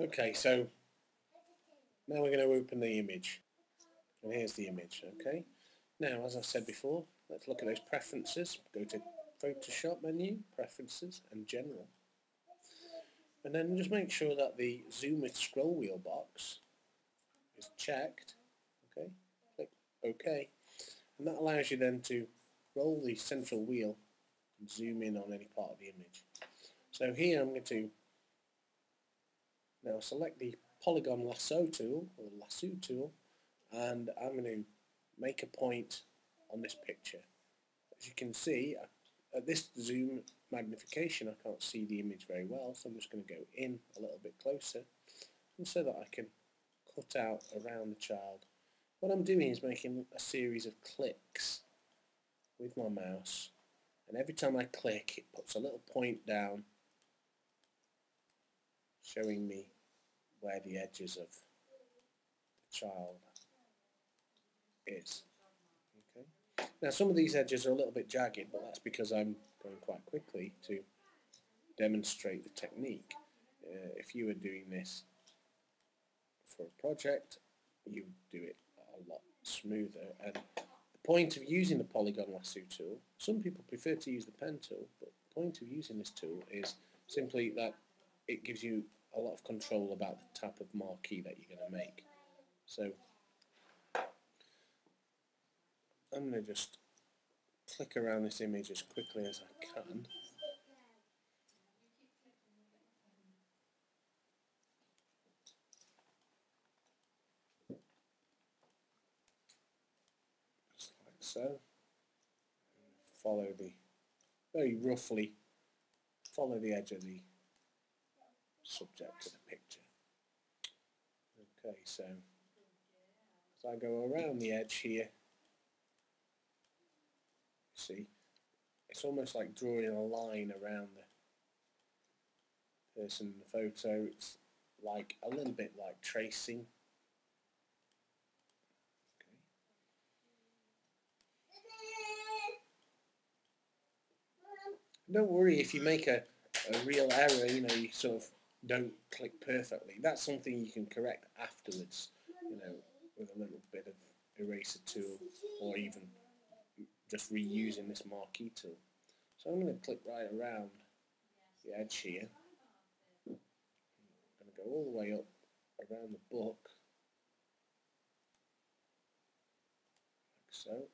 Okay, so now we're going to open the image, and here's the image. Okay, now as I said before, let's look at those preferences. Go to Photoshop menu, Preferences and General, and then just make sure that the Zoom with Scroll Wheel box is checked. Okay, click OK, and that allows you then to roll the central wheel and zoom in on any part of the image. So here I'm going to now select the Polygon Lasso tool, or Lasso tool, and I'm going to make a point on this picture. As you can see, at this zoom magnification I can't see the image very well, so I'm just going to go in a little bit closer, and so that I can cut out around the child. What I'm doing is making a series of clicks with my mouse, and every time I click it puts a little point down showing me where the edges of the child is. Okay. Now some of these edges are a little bit jagged, but that's because I'm going quite quickly to demonstrate the technique. If you were doing this for a project, you would do it a lot smoother. And the point of using the Polygon Lasso tool, some people prefer to use the pen tool, but the point of using this tool is simply that it gives you a lot of control about the type of marquee that you're going to make. So I'm going to just click around this image as quickly as I can. Just like so. Follow the, very roughly, follow the edge of the subject of the picture. Okay, so as I go around the edge here, see, it's almost like drawing a line around the person in the photo. It's like a little bit like tracing. Okay. Don't worry if you make a real error, you know, you sort of don't click perfectly. That's something you can correct afterwards, you know, with a little bit of eraser tool, or even just reusing this marquee tool. So I'm going to click right around the edge here. I'm going to go all the way up around the book, like so.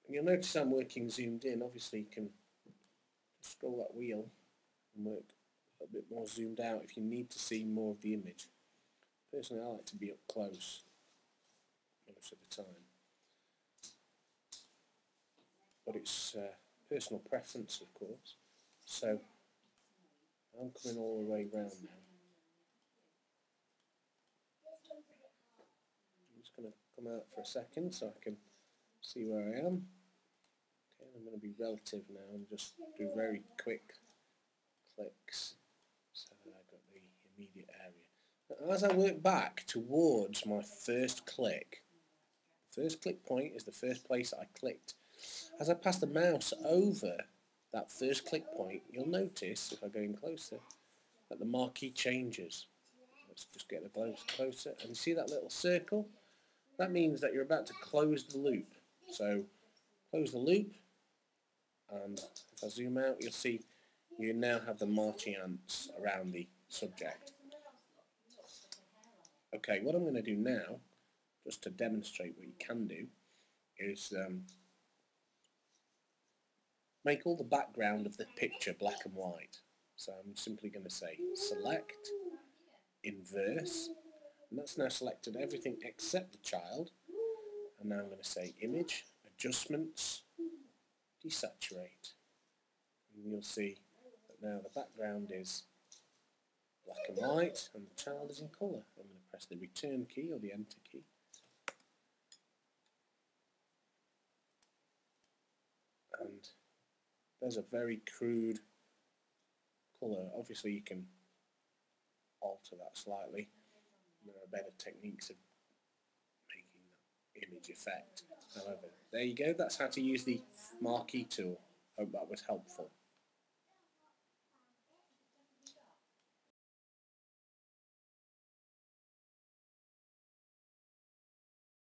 And you'll notice I'm working zoomed in. Obviously you can scroll that wheel and work a bit more zoomed out if you need to see more of the image. Personally, I like to be up close most of the time, but it's personal preference, of course. So I'm coming all the way round now. I'm just going to come out for a second so I can see where I am. Okay, I'm going to be relative now and just do very quick clicks so that I've got the immediate area. Now, as I work back towards my first click, the first click point is the first place I clicked. As I pass the mouse over that first click point, you'll notice, if I go in closer, that the marquee changes. Let's just get closer, and you see that little circle? That means that you're about to close the loop. So close the loop, and if I zoom out, you'll see you now have the marching ants around the subject. Okay, what I'm going to do now, just to demonstrate what you can do, is make all the background of the picture black and white. So I'm simply going to say select, inverse, and that's now selected everything except the child. And now I'm going to say image, adjustments, desaturate. And you'll see that now the background is black and white and the child is in colour. I'm going to press the return key or the enter key. And there's a very crude colour. Obviously you can alter that slightly. There are better techniques of making image effect. However, there you go, that's how to use the marquee tool. Hope that was helpful.